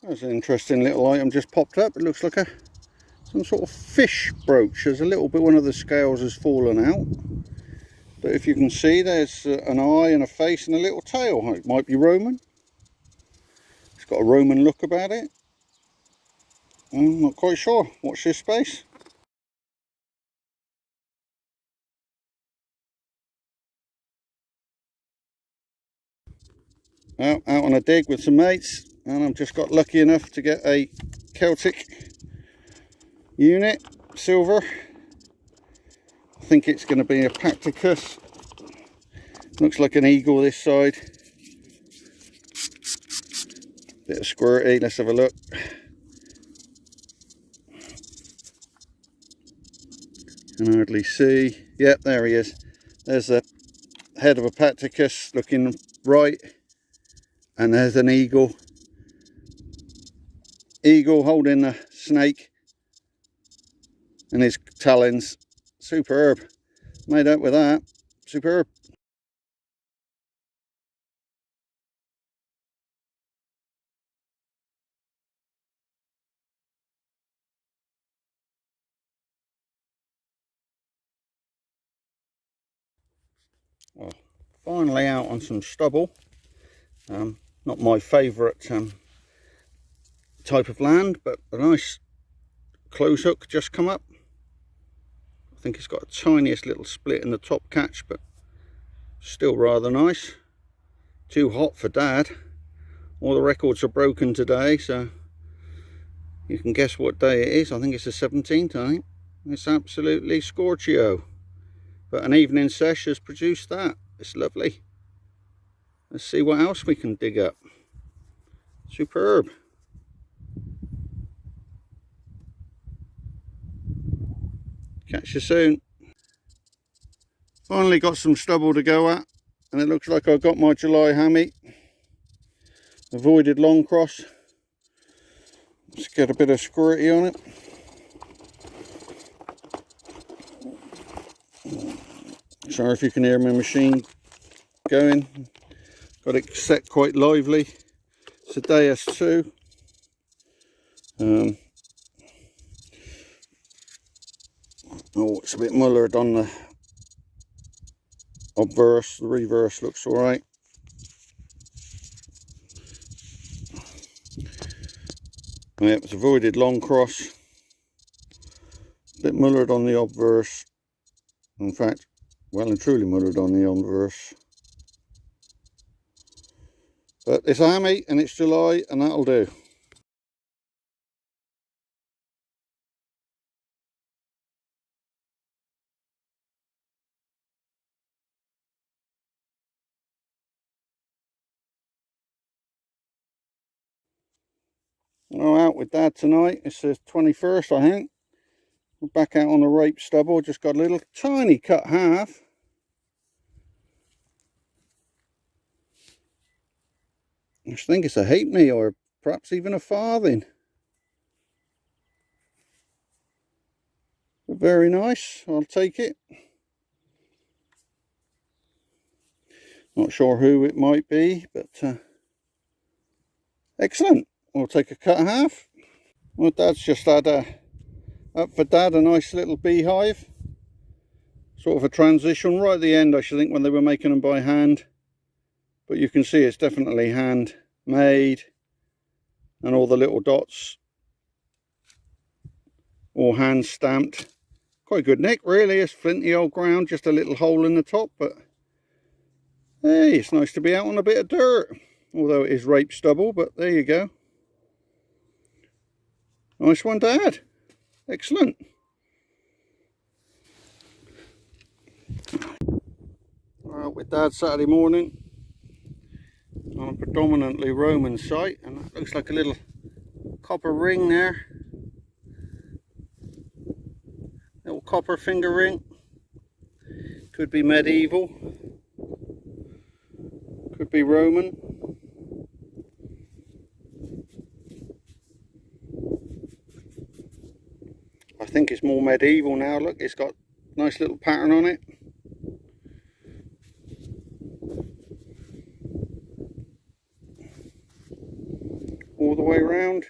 There's an interesting little item just popped up. It looks like some sort of fish brooch. There's a little bit, one of the scales has fallen out. But if you can see, there's an eye and a face and a little tail. It might be Roman. It's got a Roman look about it. I'm not quite sure. Watch this space. Out on a dig with some mates, and I've just got lucky enough to get a Celtic unit, silver. I think it's going to be a Pacticus. Looks like an eagle this side. Bit of squirty, let's have a look. Can hardly see. Yep, there he is. There's the head of a Pacticus looking right, and there's an eagle. Eagle holding the snake and his talons. Superb. Made up with that. Superb. Well, finally out on some stubble. Not my favourite type of land, but a nice close hook just come up. I think it's got a tiniest little split in the top catch, but still rather nice. Too hot for Dad. All the records are broken today, so you can guess what day it is. I think it's the 17th, I think. It's absolutely scorchio. But an evening sesh has produced that. It's lovely. Let's see what else we can dig up. Superb. Catch you soon. Finally got some stubble to go at, and it looks like I've got my July hammy. Avoided long cross. Let's get a bit of squirty on it. Sorry if you can hear my machine going. Got it set quite lively. It's a Deus 2. Oh, it's a bit mullered on the obverse. The reverse looks alright. Yeah, it's avoided long cross. A bit mullered on the obverse. In fact, well and truly mullered on the obverse. But it's a hammy and it's July, and that'll do. I'm out with Dad tonight. It's the 21st, I think. We're back out on the rape stubble. Just got a little tiny cut half. I just think it's a halfpenny or perhaps even a farthing. But very nice. I'll take it. Not sure who it might be, but excellent. We'll take a cut half. Well, Dad's just had up for Dad a nice little beehive. Sort of a transition right at the end, I should think, when they were making them by hand. But you can see it's definitely hand made, and all the little dots all hand stamped. Quite good nick, really. It's flinty old ground, just a little hole in the top, but hey, it's nice to be out on a bit of dirt. Although it is rape stubble, but there you go. Nice one, Dad. Excellent. Out with Dad Saturday morning on a predominantly Roman site, and that looks like a little copper ring there. Little copper finger ring. Could be medieval. Could be Roman. I think it's more medieval now. Look, it's got a nice little pattern on it. All all the way around.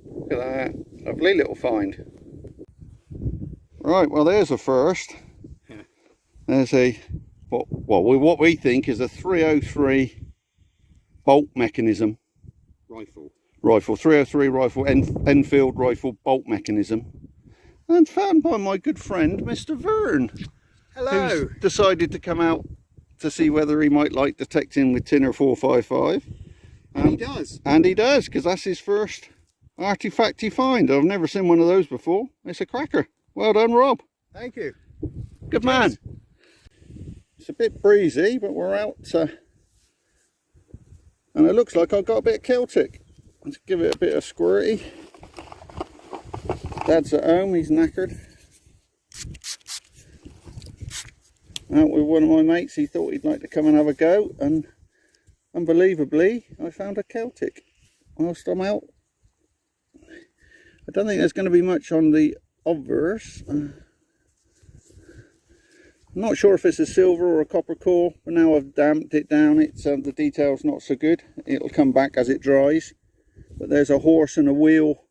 Look at that, lovely little find. Right, well there's a first. There's a what we think is a 303 bolt mechanism. Rifle 303 rifle, Enfield rifle bolt mechanism, and found by my good friend Mr. Vern. Hello. Who's decided to come out to see whether he might like detecting with Tinner 455. And he does. And he does, because that's his first artifacty find. I've never seen one of those before. It's a cracker. Well done, Rob. Thank you. Good man. It's a bit breezy, but we're out. And it looks like I've got a bit of Celtic. Let's give it a bit of squirty. Dad's at home, he's knackered. Out with one of my mates, he thought he'd like to come and have a go, and unbelievably, I found a Celtic whilst I'm out. I don't think there's going to be much on the obverse. I'm not sure if it's a silver or a copper core, but now I've damped it down, it's the detail's not so good. It'll come back as it dries. But there's a horse and a wheel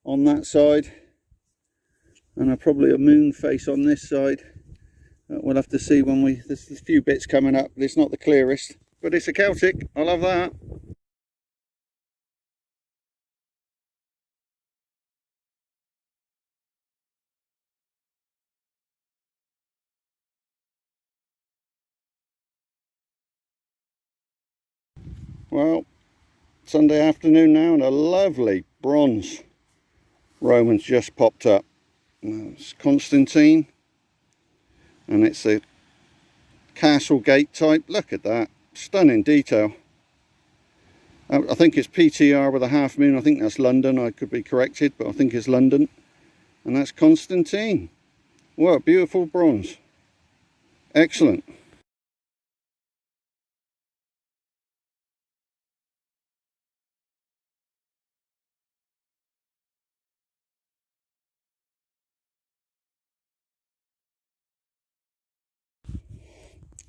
on that side, and probably a moon face on this side. We'll have to see when there's a few bits coming up, but it's not the clearest. But it's a Celtic, I love that. Well, Sunday afternoon now, and a lovely bronze Roman's just popped up. It's Constantine, and it's a castle gate type. Look at that, stunning detail. I think it's PTR with a half moon. I think that's London, I could be corrected, but I think it's London. And that's Constantine. What a beautiful bronze. Excellent.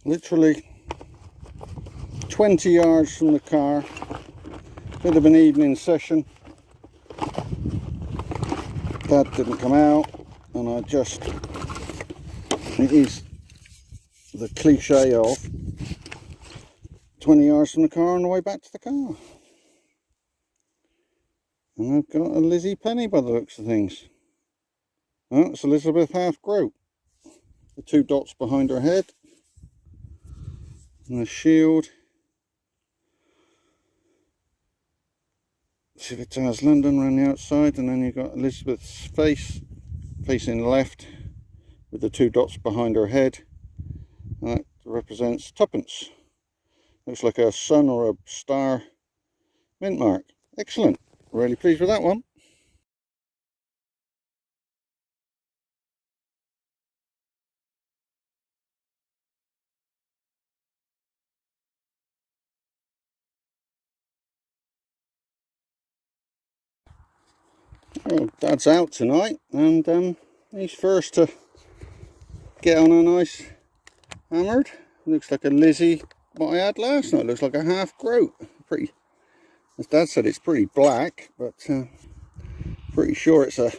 Literally 20 yards from the car. Bit of an evening session. Dad didn't come out, and it is the cliche of 20 yards from the car on the way back to the car. And I've got a Lizzie Penny by the looks of things. Oh, it's Elizabeth Half Groat. The two dots behind her head. And the shield. Civitas London around the outside, and then you've got Elizabeth's face facing left with the two dots behind her head. And that represents tuppence. Looks like a sun or a star mint mark. Excellent. Really pleased with that one. Well, Dad's out tonight, and he's first to get on a nice hammered. Looks like a Lizzie what I had last night. Looks like a half groat. Pretty, as Dad said, it's pretty black, but pretty sure it's a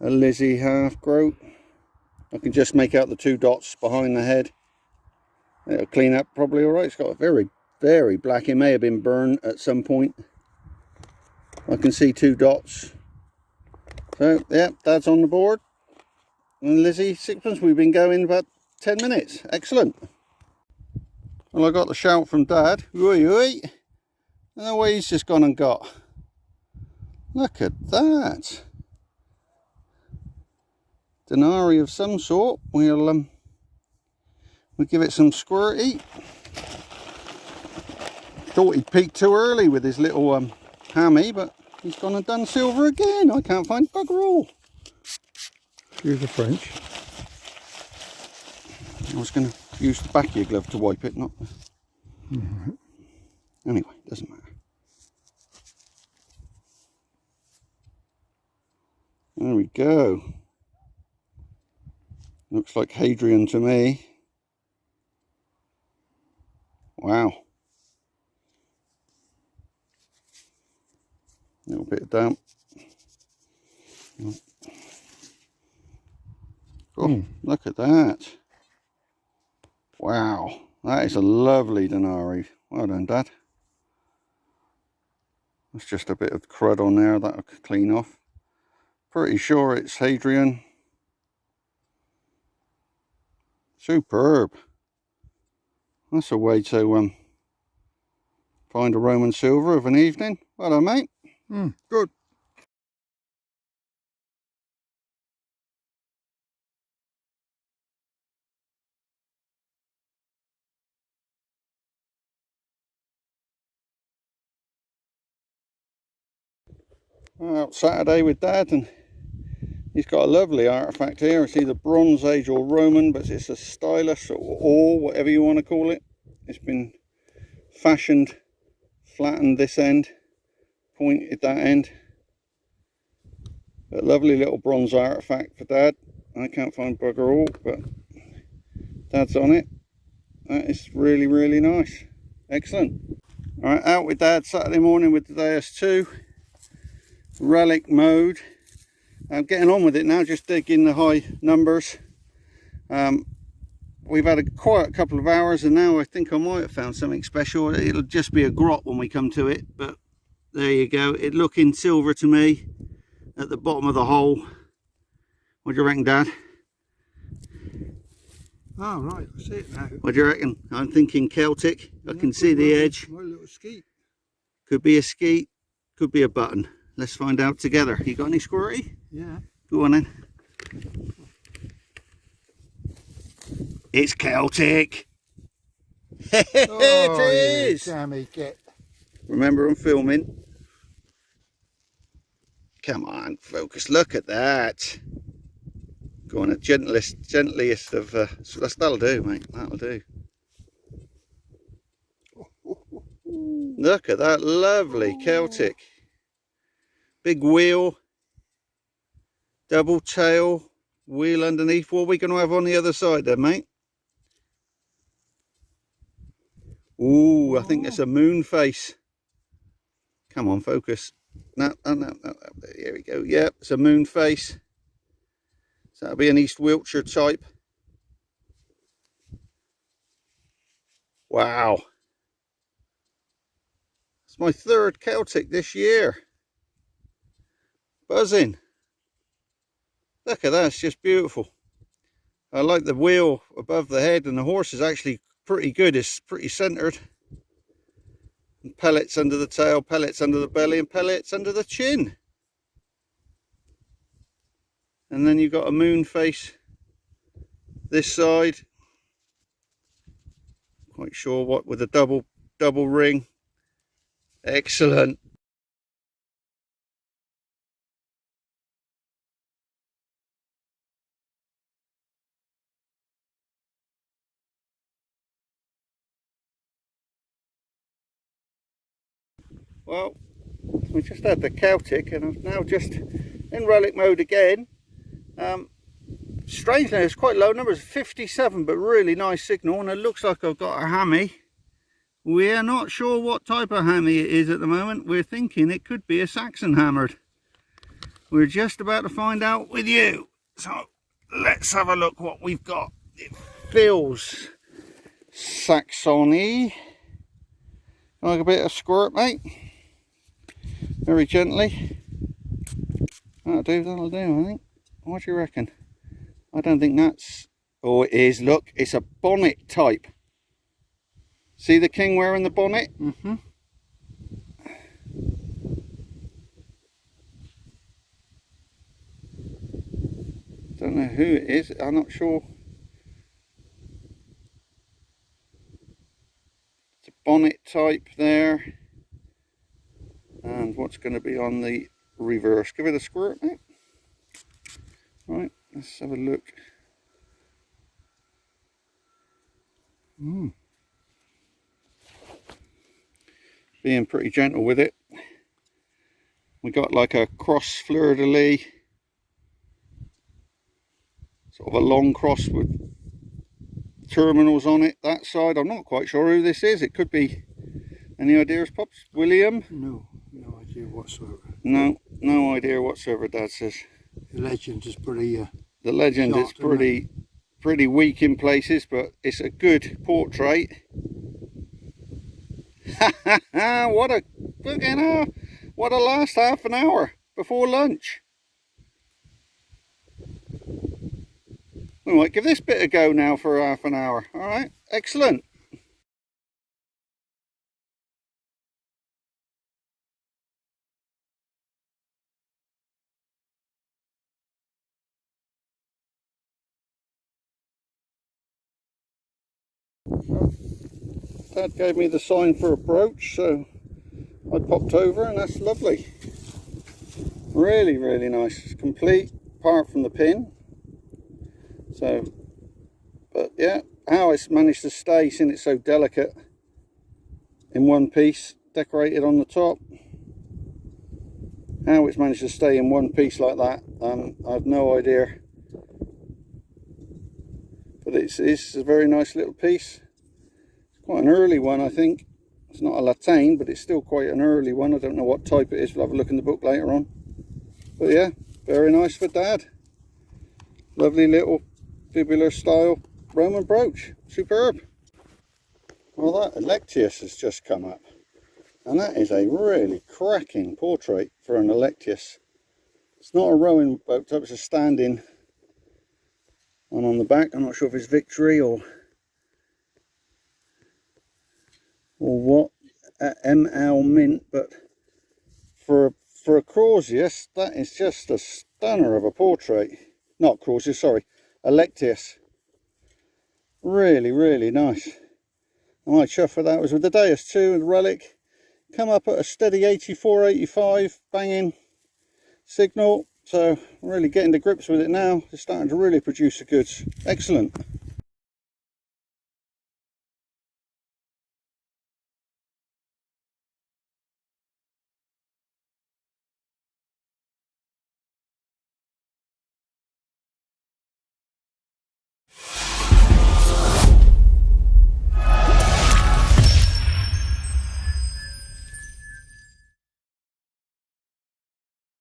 Lizzie half groat. I can just make out the two dots behind the head. It'll clean up probably all right. It's got a very, very black. It may have been burned at some point. I can see two dots. So, yeah, Dad's on the board. And Lizzie, sixpence. We've been going about 10 minutes. Excellent. Well, I got the shout from Dad. Oi, oi. And the way he's just gone and got. Look at that. Denari of some sort. We'll give it some squirty. Thought he peaked too early with his little hammy, but he's gone and done silver again. I can't find bugger all. Excuse the French. I was going to use the back of your glove to wipe it, not the... Right. Anyway, doesn't matter. There we go. Looks like Hadrian to me. Wow. A little bit of damp. Oh, look at that. Wow, that is a lovely Denari. Well done, Dad. That's just a bit of crud on there that I could clean off. Pretty sure it's Hadrian. Superb. That's a way to find a Roman silver of an evening. Well done, mate. Good. Well, Saturday with Dad, and he's got a lovely artefact here. It's either Bronze Age or Roman, but it's a stylus or whatever you want to call it. It's been fashioned, flattened this end, pointed that end. A lovely little bronze artefact for Dad. I can't find bugger all, but Dad's on it. That is really, really nice. Excellent. All right, out with Dad Saturday morning with the Deus 2. Relic mode. I'm getting on with it now, just digging the high numbers. We've had a quiet couple of hours, and now I think I might have found something special. It'll just be a grot when we come to it, but there you go. It looking silver to me at the bottom of the hole. What do you reckon, Dad? Oh, right, I see it now. What do you reckon? I'm thinking Celtic. I can see the edge. My little skeet. Could be a skeet, could be a button. Let's find out together. You got any squirty? Yeah. Go on then. It's Celtic. It is. Sammy, get. Remember, I'm filming. Come on, focus. Look at that. Go on, a gentlest of. That'll do, mate. That'll do. Look at that lovely Celtic. Big wheel, double tail, wheel underneath. What are we going to have on the other side then, mate? Ooh, I think it's a moon face. Come on, focus. No, here we go. Yep, it's a moon face. So that'll be an East Wiltshire type. Wow. It's my third Celtic this year. Buzzing. Look at that, it's just beautiful. I like the wheel above the head, and the horse is actually pretty good. It's pretty centered. And pellets under the tail, pellets under the belly, and pellets under the chin. And then you've got a moon face this side. Quite sure what, with a double ring. Excellent. Well, we just had the Celtic, and I'm now just in relic mode again. Strangely, it's quite low numbers, 57, but really nice signal, and it looks like I've got a hammy. We're not sure what type of hammy it is at the moment. We're thinking it could be a Saxon hammered. We're just about to find out with you. So let's have a look what we've got. It feels Saxony. Like a bit of squirt, mate. Very gently. That'll do, I think. What do you reckon? I don't think that's... Oh, it is. Look, it's a bonnet type. See the king wearing the bonnet? Mm-hmm. Don't know who it is. I'm not sure. It's a bonnet type there. And what's going to be on the reverse? Give it a squirt, mate. Right, let's have a look. Being pretty gentle with it. We got like a cross fleur-de-lis, sort of a long cross with terminals on it. That side, I'm not quite sure who this is. It could be. Any ideas, Pops? William? No idea whatsoever. No idea whatsoever, Dad says. The legend is pretty. The legend is Shot, isn't pretty weak in places, but it's a good portrait. What a fucking what a last half an hour before lunch. We might give this bit a go now for half an hour. All right, excellent. Dad gave me the sign for a brooch, so I popped over, and that's lovely. Really, really nice. It's complete apart from the pin. So, but yeah, how it's managed to stay, since it's so delicate, in one piece, decorated on the top. How it's managed to stay in one piece like that, I have no idea. But it's a very nice little piece. It's quite an early one, I think. It's not a latane, but it's still quite an early one. I don't know what type it is. We'll have a look in the book later on. But yeah, very nice for Dad. Lovely little fibular style Roman brooch. Superb. Well, that Electius has just come up. And that is a really cracking portrait for an Electius. It's not a rowing boat type, it's a standing one on the back. I'm not sure if it's Victory or what, ML Mint, but for a Clausius, that is just a stunner of a portrait. Not Clausius, sorry, Electius. Really, really nice. I might chuff for that. It was with the Deus 2 and the Relic. Come up at a steady 84, 85, banging signal. So really getting to grips with it now. It's starting to really produce the goods. Excellent.